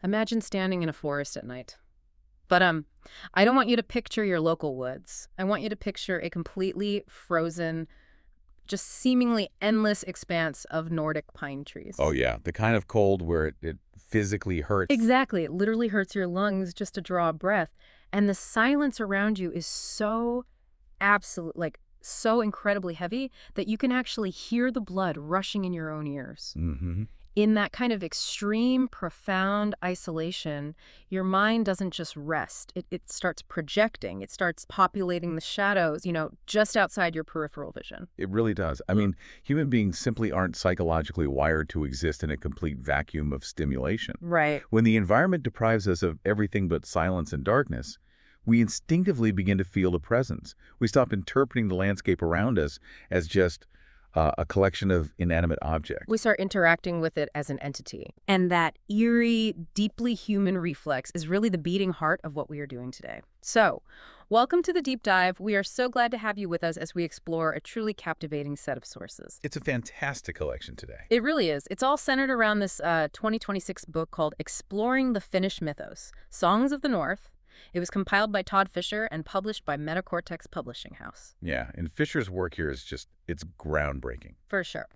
Imagine standing in a forest at night. But I don't want you to picture your local woods. I want you to picture a completely frozen, just seemingly endless expanse of Nordic pine trees. Oh, yeah. The kind of cold where it physically hurts. Exactly. It literally hurts your lungs just to draw a breath. And the silence around you is so so incredibly heavy that you can actually hear the blood rushing in your own ears. Mm-hmm. In that kind of extreme, profound isolation, your mind doesn't just rest. It starts projecting. It starts populating the shadows, just outside your peripheral vision. It really does. I mean, human beings simply aren't psychologically wired to exist in a complete vacuum of stimulation. Right. When the environment deprives us of everything but silence and darkness, we instinctively begin to feel a presence. We stop interpreting the landscape around us as just a collection of inanimate objects. We start interacting with it as an entity. And that eerie, deeply human reflex is really the beating heart of what we are doing today. So, welcome to the Deep Dive. We are so glad to have you with us as we explore a truly captivating set of sources. It's a fantastic collection today. It really is. It's all centered around this 2026 book called Exploring the Finnish Mythos, Songs of the North. It was compiled by Todd Fischer and published by Metacortex Publishing House. Yeah, and Fisher's work here is it's groundbreaking. For sure.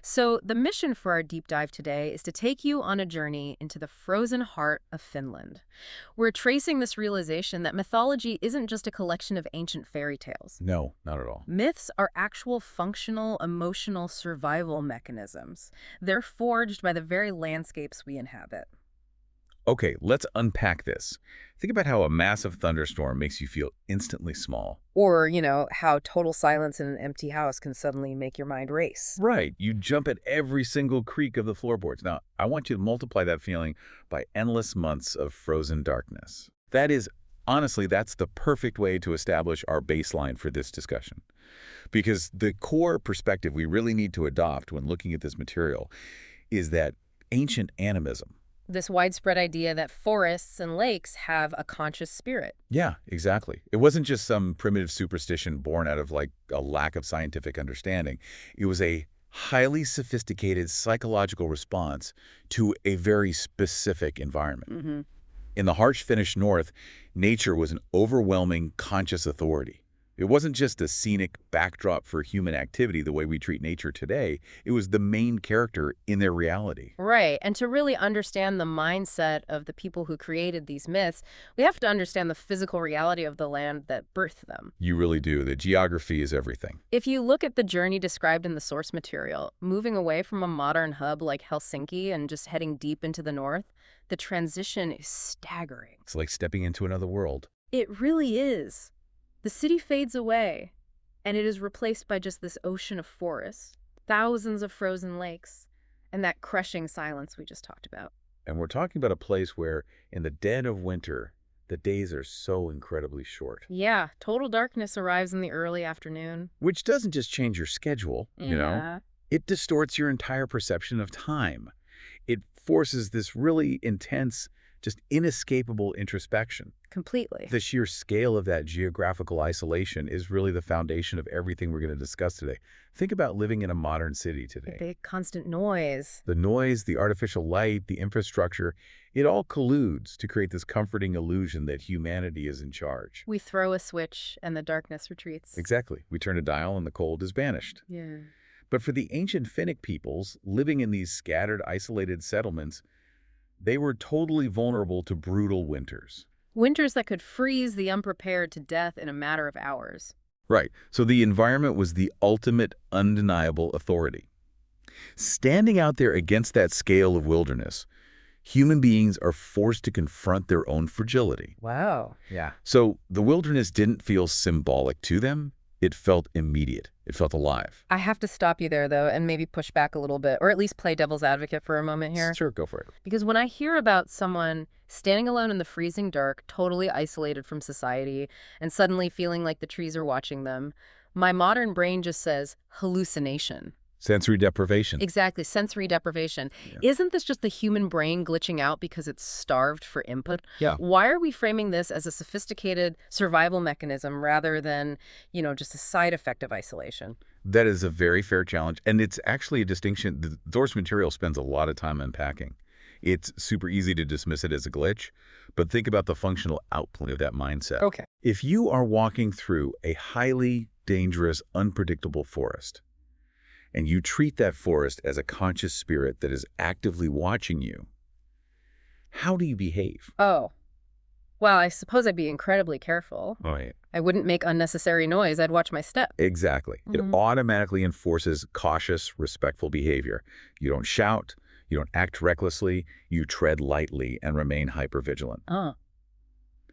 So the mission for our deep dive today is to take you on a journey into the frozen heart of Finland. We're tracing this realization that mythology isn't just a collection of ancient fairy tales. No, not at all. Myths are actual functional, emotional survival mechanisms. They're forged by the very landscapes we inhabit. Okay, let's unpack this. Think about how a massive thunderstorm makes you feel instantly small. Or, how total silence in an empty house can suddenly make your mind race. Right, you jump at every single creak of the floorboards. Now, I want you to multiply that feeling by endless months of frozen darkness. Honestly, that's the perfect way to establish our baseline for this discussion. Because the core perspective we really need to adopt when looking at this material is that ancient animism. This widespread idea that forests and lakes have a conscious spirit. Yeah, exactly. It wasn't just some primitive superstition born out of a lack of scientific understanding. It was a highly sophisticated psychological response to a very specific environment. Mm-hmm. In the harsh Finnish north, nature was an overwhelming conscious authority. It wasn't just a scenic backdrop for human activity the way we treat nature today. It was the main character in their reality. Right. And to really understand the mindset of the people who created these myths, we have to understand the physical reality of the land that birthed them. You really do. The geography is everything. If you look at the journey described in the source material, moving away from a modern hub like Helsinki and just heading deep into the north, the transition is staggering. It's like stepping into another world. It really is. The city fades away, and it is replaced by just this ocean of forests, thousands of frozen lakes, and that crushing silence we just talked about. And we're talking about a place where, in the dead of winter, the days are so incredibly short. Yeah, total darkness arrives in the early afternoon. Which doesn't just change your schedule, It distorts your entire perception of time. It forces this really intense, just inescapable introspection. Completely. The sheer scale of that geographical isolation is really the foundation of everything we're going to discuss today. Think about living in a modern city today. The big constant noise. The noise, the artificial light, the infrastructure, it all colludes to create this comforting illusion that humanity is in charge. We throw a switch and the darkness retreats. Exactly. We turn a dial and the cold is banished. Yeah. But for the ancient Finnic peoples living in these scattered, isolated settlements, they were totally vulnerable to brutal winters. Winters that could freeze the unprepared to death in a matter of hours. Right. So the environment was the ultimate, undeniable authority. Standing out there against that scale of wilderness, human beings are forced to confront their own fragility. Wow. Yeah. So the wilderness didn't feel symbolic to them. It felt immediate. It felt alive. I have to stop you there, though, and maybe push back a little bit, or at least play devil's advocate for a moment here. Sure, go for it. Because when I hear about someone standing alone in the freezing dark, totally isolated from society, and suddenly feeling like the trees are watching them, my modern brain just says hallucination. Sensory deprivation. Exactly, sensory deprivation. Yeah. Isn't this just the human brain glitching out because it's starved for input? Yeah. Why are we framing this as a sophisticated survival mechanism rather than, just a side effect of isolation? That is a very fair challenge, and it's actually a distinction the source material spends a lot of time unpacking. It's super easy to dismiss it as a glitch, but think about the functional output of that mindset. Okay. If you are walking through a highly dangerous, unpredictable forest, and you treat that forest as a conscious spirit that is actively watching you, how do you behave? Oh, well, I suppose I'd be incredibly careful. Right. I wouldn't make unnecessary noise. I'd watch my step. Exactly. It automatically enforces cautious, respectful behavior. You don't shout, you don't act recklessly, you tread lightly and remain hypervigilant. Oh.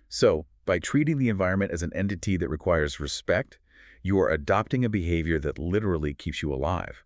So, by treating the environment as an entity that requires respect, you are adopting a behavior that literally keeps you alive.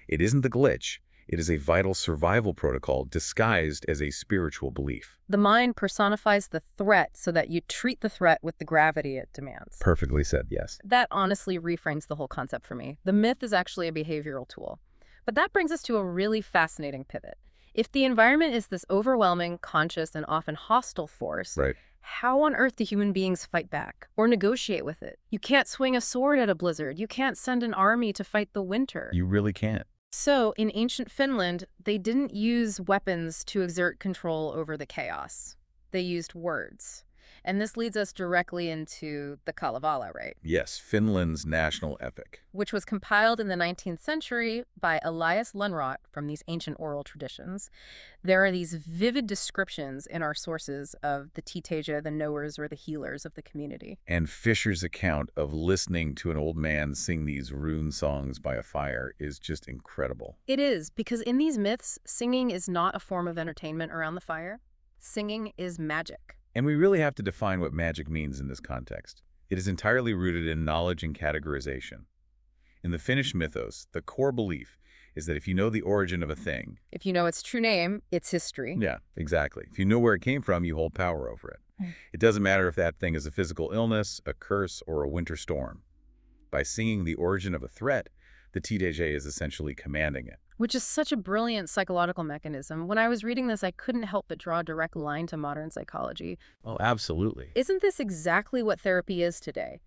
It isn't the glitch. It is a vital survival protocol disguised as a spiritual belief. The mind personifies the threat so that you treat the threat with the gravity it demands. Perfectly said, yes. That honestly reframes the whole concept for me. The myth is actually a behavioral tool. But that brings us to a really fascinating pivot. If the environment is this overwhelming, conscious, and often hostile force, Right. how on earth do human beings fight back or negotiate with it? You can't swing a sword at a blizzard. You can't send an army to fight the winter. You really can't. So, in ancient Finland, they didn't use weapons to exert control over the chaos. They used words. And this leads us directly into the Kalevala, right? Yes, Finland's national epic. Which was compiled in the 19th century by Elias Lönnrot from these ancient oral traditions. There are these vivid descriptions in our sources of the Titeja, the knowers or the healers of the community. And Fischer's account of listening to an old man sing these rune songs by a fire is just incredible. It is, because in these myths, singing is not a form of entertainment around the fire. Singing is magic. And we really have to define what magic means in this context. It is entirely rooted in knowledge and categorization. In the Finnish Mythos, the core belief is that if you know the origin of a thing... If you know its true name, its history. Yeah, exactly. If you know where it came from, you hold power over it. It doesn't matter if that thing is a physical illness, a curse, or a winter storm. By singing the origin of a threat, the Titeja is essentially commanding it. Which is such a brilliant psychological mechanism. When I was reading this, I couldn't help but draw a direct line to modern psychology. Oh, absolutely. Isn't this exactly what therapy is today?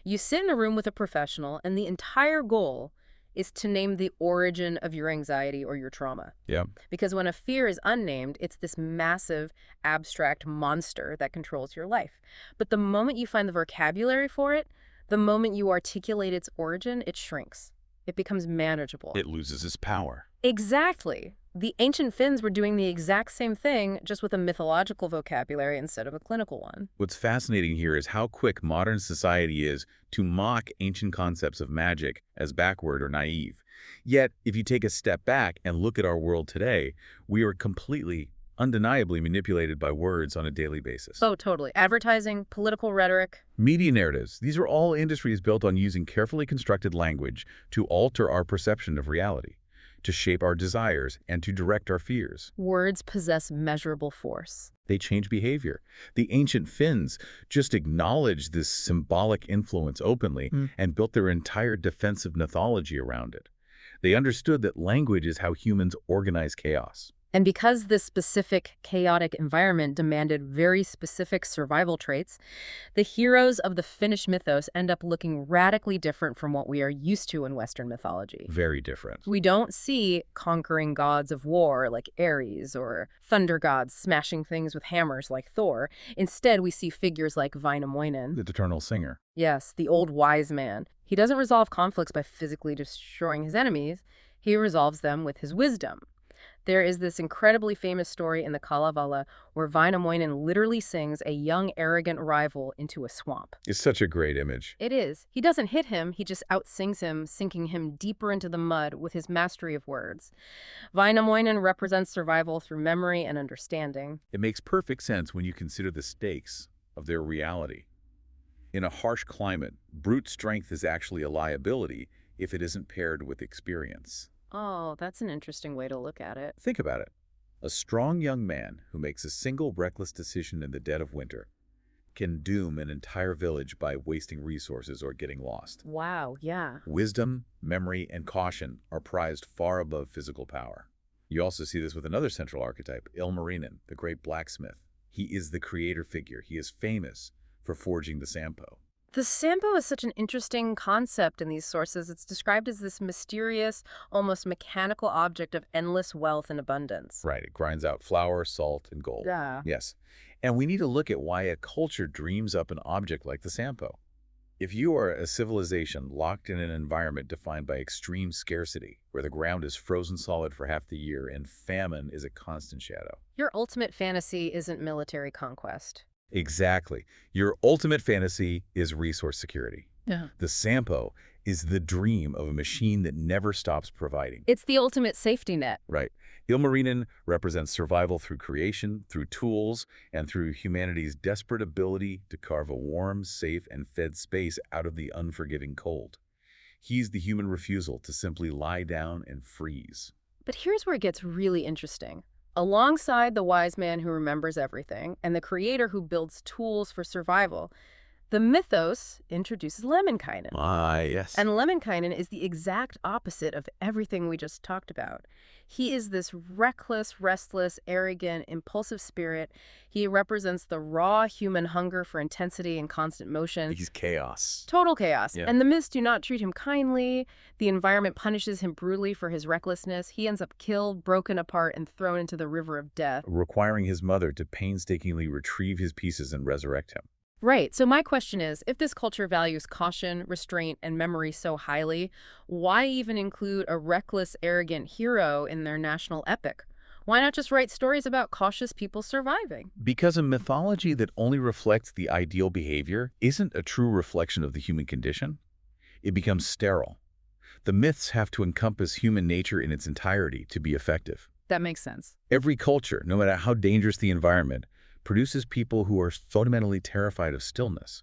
You sit in a room with a professional, and the entire goal is to name the origin of your anxiety or your trauma. Yeah. Because when a fear is unnamed, it's this massive, abstract monster that controls your life. But the moment you find the vocabulary for it, the moment you articulate its origin, it shrinks. It becomes manageable. It loses its power. Exactly. The ancient Finns were doing the exact same thing, just with a mythological vocabulary instead of a clinical one. What's fascinating here is how quick modern society is to mock ancient concepts of magic as backward or naive. Yet, if you take a step back and look at our world today, we are completely, undeniably manipulated by words on a daily basis. Oh, totally. Advertising, political rhetoric. Media narratives. These are all industries built on using carefully constructed language to alter our perception of reality, to shape our desires, and to direct our fears. Words possess measurable force. They change behavior. The ancient Finns just acknowledged this symbolic influence openly and built their entire defensive mythology around it. They understood that language is how humans organize chaos. And because this specific chaotic environment demanded very specific survival traits, the heroes of the Finnish mythos end up looking radically different from what we are used to in Western mythology. Very different. We don't see conquering gods of war like Ares or thunder gods smashing things with hammers like Thor. Instead, we see figures like Vainamoinen. The eternal singer. Yes, the old wise man. He doesn't resolve conflicts by physically destroying his enemies. He resolves them with his wisdom. There is this incredibly famous story in the Kalevala where Vainamoinen literally sings a young, arrogant rival into a swamp. It's such a great image. It is. He doesn't hit him, he just outsings him, sinking him deeper into the mud with his mastery of words. Vainamoinen represents survival through memory and understanding. It makes perfect sense when you consider the stakes of their reality. In a harsh climate, brute strength is actually a liability if it isn't paired with experience. Oh, that's an interesting way to look at it. Think about it. A strong young man who makes a single reckless decision in the dead of winter can doom an entire village by wasting resources or getting lost. Wow, yeah. Wisdom, memory, and caution are prized far above physical power. You also see this with another central archetype, Ilmarinen, the great blacksmith. He is the creator figure. He is famous for forging the Sampo. The Sampo is such an interesting concept in these sources. It's described as this mysterious, almost mechanical object of endless wealth and abundance. Right, it grinds out flour, salt, and gold. Yeah. Yes. And we need to look at why a culture dreams up an object like the Sampo. If you are a civilization locked in an environment defined by extreme scarcity, where the ground is frozen solid for half the year and famine is a constant shadow. Your ultimate fantasy isn't military conquest. Exactly. Your ultimate fantasy is resource security. Yeah. The Sampo is the dream of a machine that never stops providing. It's the ultimate safety net. Right. Ilmarinen represents survival through creation, through tools, and through humanity's desperate ability to carve a warm, safe, and fed space out of the unforgiving cold. He's the human refusal to simply lie down and freeze. But here's where it gets really interesting. Alongside the wise man who remembers everything and the creator who builds tools for survival, the mythos introduces Lemminkainen. Ah, yes. And Lemminkainen is the exact opposite of everything we just talked about. He is this reckless, restless, arrogant, impulsive spirit. He represents the raw human hunger for intensity and constant motion. He's chaos. Total chaos. Yeah. And the myths do not treat him kindly. The environment punishes him brutally for his recklessness. He ends up killed, broken apart, and thrown into the river of death. Requiring his mother to painstakingly retrieve his pieces and resurrect him. Right. So my question is, if this culture values caution, restraint, and memory so highly, why even include a reckless, arrogant hero in their national epic? Why not just write stories about cautious people surviving? Because a mythology that only reflects the ideal behavior isn't a true reflection of the human condition. It becomes sterile. The myths have to encompass human nature in its entirety to be effective. That makes sense. Every culture, no matter how dangerous the environment, produces people who are fundamentally terrified of stillness.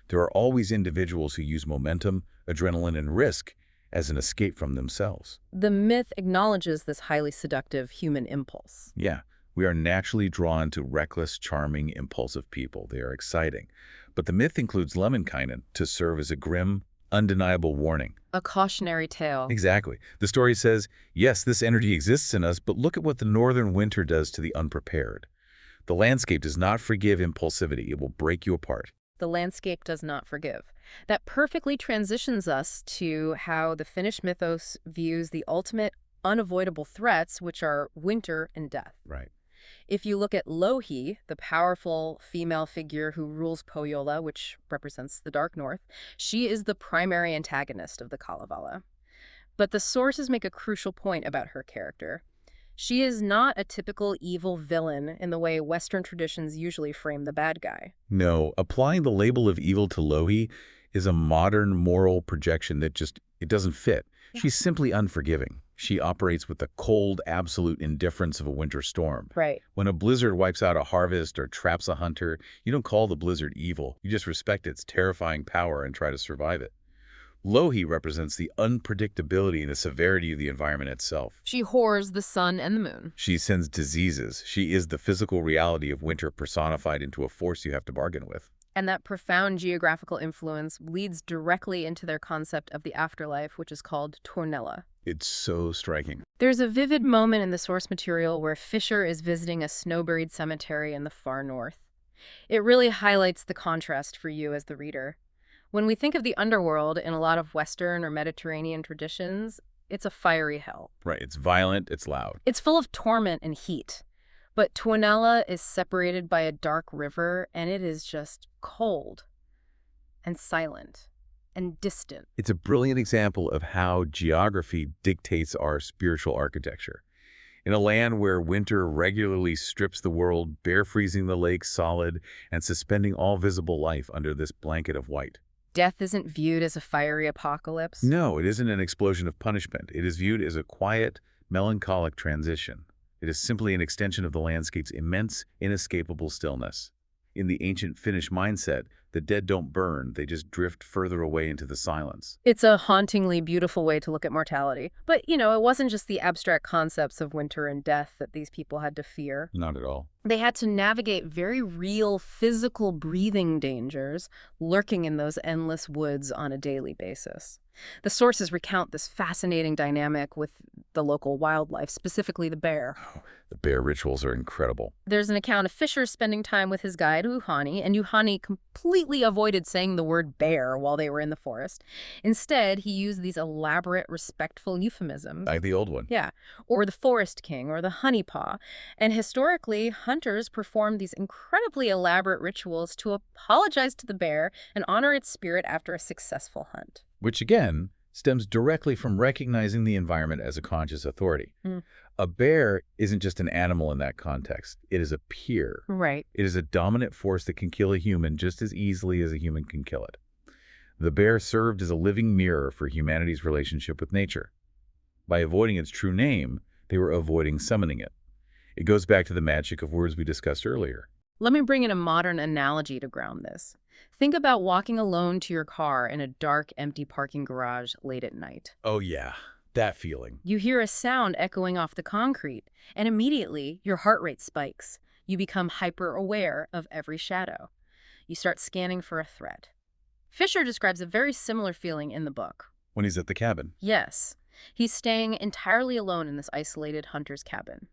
There are always individuals who use momentum, adrenaline, and risk as an escape from themselves. The myth acknowledges this highly seductive human impulse. Yeah, we are naturally drawn to reckless, charming, impulsive people. They are exciting. But the myth includes Lemminkainen to serve as a grim, undeniable warning. A cautionary tale. Exactly. The story says, yes, this energy exists in us, but look at what the northern winter does to the unprepared. The landscape does not forgive impulsivity. It will break you apart. The landscape does not forgive. That perfectly transitions us to how the Finnish mythos views the ultimate unavoidable threats, which are winter and death. Right. If you look at Louhi, the powerful female figure who rules Pohjola, which represents the Dark North, she is the primary antagonist of the Kalevala. But the sources make a crucial point about her character. She is not a typical evil villain in the way Western traditions usually frame the bad guy. No, applying the label of evil to Louhi is a modern moral projection that it doesn't fit. Yeah. She's simply unforgiving. She operates with the cold, absolute indifference of a winter storm. Right. When a blizzard wipes out a harvest or traps a hunter, you don't call the blizzard evil. You just respect its terrifying power and try to survive it. Louhi represents the unpredictability and the severity of the environment itself. She whores the sun and the moon. She sends diseases. She is the physical reality of winter personified into a force you have to bargain with. And that profound geographical influence leads directly into their concept of the afterlife, which is called Tornella. It's so striking. There's a vivid moment in the source material where Fischer is visiting a snow-buried cemetery in the far north. It really highlights the contrast for you as the reader. When we think of the underworld in a lot of Western or Mediterranean traditions, it's a fiery hell. Right, it's violent, it's loud. It's full of torment and heat. But Tuonela is separated by a dark river, and it is just cold and silent and distant. It's a brilliant example of how geography dictates our spiritual architecture. In a land where winter regularly strips the world, bare freezing the lakes solid and suspending all visible life under this blanket of white. Death isn't viewed as a fiery apocalypse. No, it isn't an explosion of punishment. It is viewed as a quiet, melancholic transition. It is simply an extension of the landscape's immense, inescapable stillness. In the ancient Finnish mindset, the dead don't burn, they just drift further away into the silence. It's a hauntingly beautiful way to look at mortality. But, it wasn't just the abstract concepts of winter and death that these people had to fear. Not at all. They had to navigate very real physical breathing dangers lurking in those endless woods on a daily basis. The sources recount this fascinating dynamic with the local wildlife, specifically the bear. Oh, the bear rituals are incredible. There's an account of Fischer spending time with his guide, Juhani, and Juhani completely completely avoided saying the word bear while they were in the forest. Instead, he used these elaborate, respectful euphemisms. Like the old one. Yeah, or the forest king, or the honey paw. And historically, hunters performed these incredibly elaborate rituals to apologize to the bear and honor its spirit after a successful hunt. Which, again, stems directly from recognizing the environment as a conscious authority. A bear isn't just an animal in that context. It is a peer. Right. It is a dominant force that can kill a human just as easily as a human can kill it. The bear served as a living mirror for humanity's relationship with nature. By avoiding its true name, they were avoiding summoning it. It goes back to the magic of words we discussed earlier. Let me bring in a modern analogy to ground this. Think about walking alone to your car in a dark, empty parking garage late at night. Oh yeah, that feeling. You hear a sound echoing off the concrete, and immediately your heart rate spikes. You become hyper-aware of every shadow. You start scanning for a threat. Fischer describes a very similar feeling in the book. When he's at the cabin. Yes, he's staying entirely alone in this isolated hunter's cabin.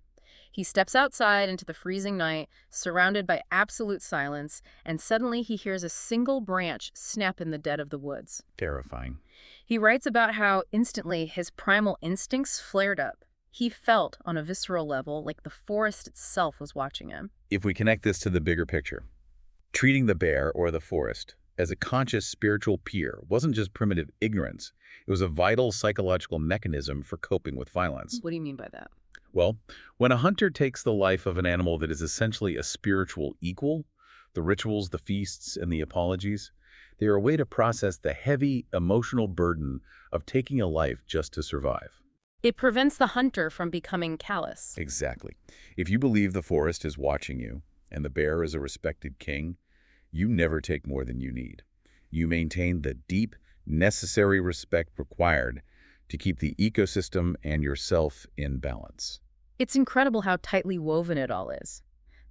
He steps outside into the freezing night, surrounded by absolute silence, and suddenly he hears a single branch snap in the dead of the woods. Terrifying. He writes about how instantly his primal instincts flared up. He felt, on a visceral level, like the forest itself was watching him. If we connect this to the bigger picture, treating the bear or the forest as a conscious spiritual peer wasn't just primitive ignorance. It was a vital psychological mechanism for coping with violence. What do you mean by that? Well, when a hunter takes the life of an animal that is essentially a spiritual equal, the rituals, the feasts, and the apologies, they are a way to process the heavy emotional burden of taking a life just to survive. It prevents the hunter from becoming callous. Exactly. If you believe the forest is watching you and the bear is a respected king, you never take more than you need. You maintain the deep, necessary respect required to keep the ecosystem and yourself in balance. It's incredible how tightly woven it all is.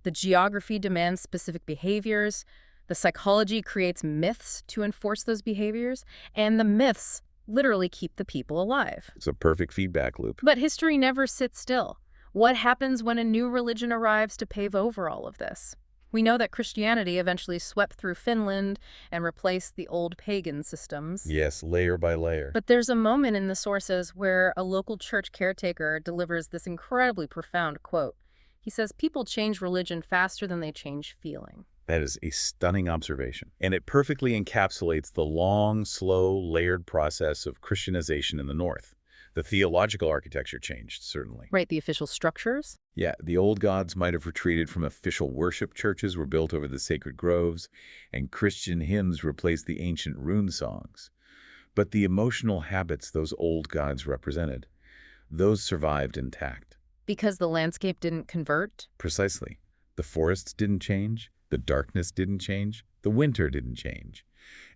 The geography demands specific behaviors, the psychology creates myths to enforce those behaviors, and the myths literally keep the people alive. It's a perfect feedback loop. But history never sits still. What happens when a new religion arrives to pave over all of this? We know that Christianity eventually swept through Finland and replaced the old pagan systems. Yes, layer by layer. But there's a moment in the sources where a local church caretaker delivers this incredibly profound quote. He says, "People change religion faster than they change feeling." That is a stunning observation, and it perfectly encapsulates the long, slow, layered process of Christianization in the North. The theological architecture changed, certainly. Right, the official structures? Yeah, the old gods might have retreated from official worship. Churches were built over the sacred groves, and Christian hymns replaced the ancient rune songs. But the emotional habits those old gods represented, those survived intact. Because the landscape didn't convert? Precisely. The forests didn't change, the darkness didn't change, the winter didn't change.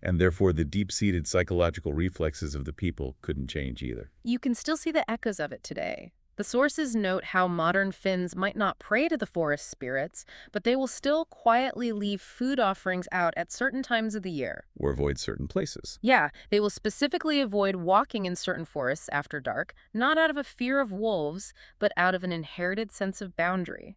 And therefore the deep-seated psychological reflexes of the people couldn't change either. You can still see the echoes of it today. The sources note how modern Finns might not pray to the forest spirits, but they will still quietly leave food offerings out at certain times of the year. Or avoid certain places. Yeah, they will specifically avoid walking in certain forests after dark, not out of a fear of wolves, but out of an inherited sense of boundary.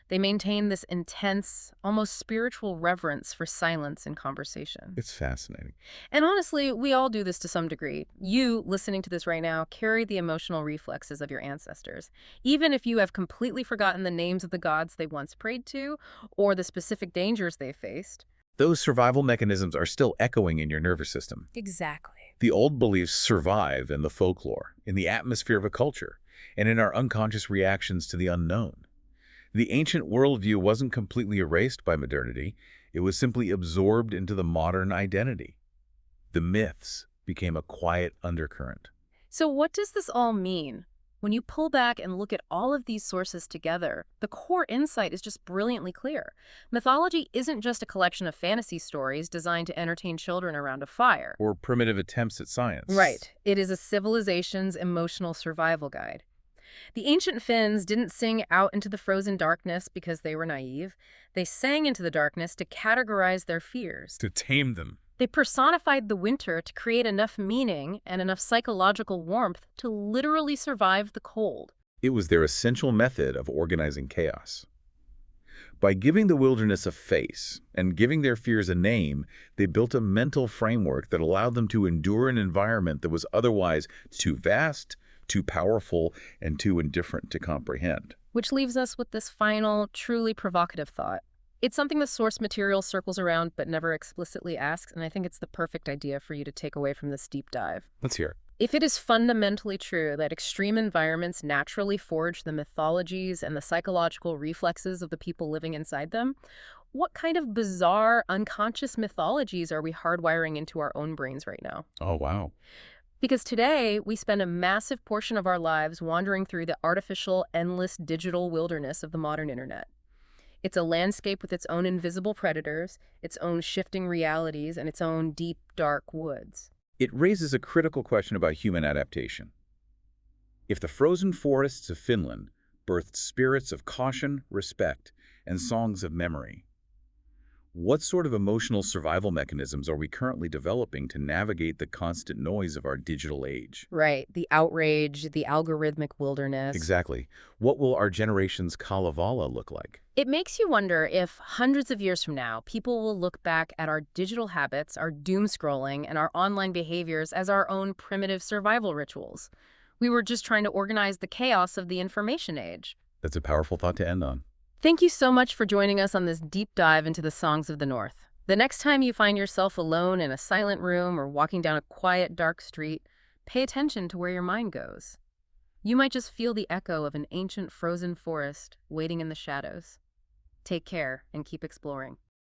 They maintain this intense, almost spiritual reverence for silence and conversation. It's fascinating. And honestly, we all do this to some degree. You, listening to this right now, carry the emotional reflexes of your ancestors. Even if you have completely forgotten the names of the gods they once prayed to, or the specific dangers they faced. Those survival mechanisms are still echoing in your nervous system. Exactly. The old beliefs survive in the folklore, in the atmosphere of a culture, and in our unconscious reactions to the unknown. The ancient worldview wasn't completely erased by modernity. It was simply absorbed into the modern identity. The myths became a quiet undercurrent. So what does this all mean? When you pull back and look at all of these sources together, the core insight is just brilliantly clear. Mythology isn't just a collection of fantasy stories designed to entertain children around a fire. Or primitive attempts at science. Right. It is a civilization's emotional survival guide. The ancient Finns didn't sing out into the frozen darkness because they were naive. They sang into the darkness to categorize their fears. To tame them. They personified the winter to create enough meaning and enough psychological warmth to literally survive the cold. It was their essential method of organizing chaos. By giving the wilderness a face and giving their fears a name, they built a mental framework that allowed them to endure an environment that was otherwise too vast, too powerful, and too indifferent to comprehend. Which leaves us with this final, truly provocative thought. It's something the source material circles around but never explicitly asks, and I think it's the perfect idea for you to take away from this deep dive. Let's hear it. If it is fundamentally true that extreme environments naturally forge the mythologies and the psychological reflexes of the people living inside them, what kind of bizarre, unconscious mythologies are we hardwiring into our own brains right now? Oh, wow. Because today, we spend a massive portion of our lives wandering through the artificial, endless digital wilderness of the modern internet. It's a landscape with its own invisible predators, its own shifting realities, and its own deep, dark woods. It raises a critical question about human adaptation. If the frozen forests of Finland birthed spirits of caution, respect, and songs of memory, what sort of emotional survival mechanisms are we currently developing to navigate the constant noise of our digital age? Right, the outrage, the algorithmic wilderness. Exactly. What will our generation's Kalevala look like? It makes you wonder if hundreds of years from now, people will look back at our digital habits, our doom scrolling, and our online behaviors as our own primitive survival rituals. We were just trying to organize the chaos of the information age. That's a powerful thought to end on. Thank you so much for joining us on this deep dive into the songs of the North. The next time you find yourself alone in a silent room or walking down a quiet, dark street, pay attention to where your mind goes. You might just feel the echo of an ancient frozen forest waiting in the shadows. Take care and keep exploring.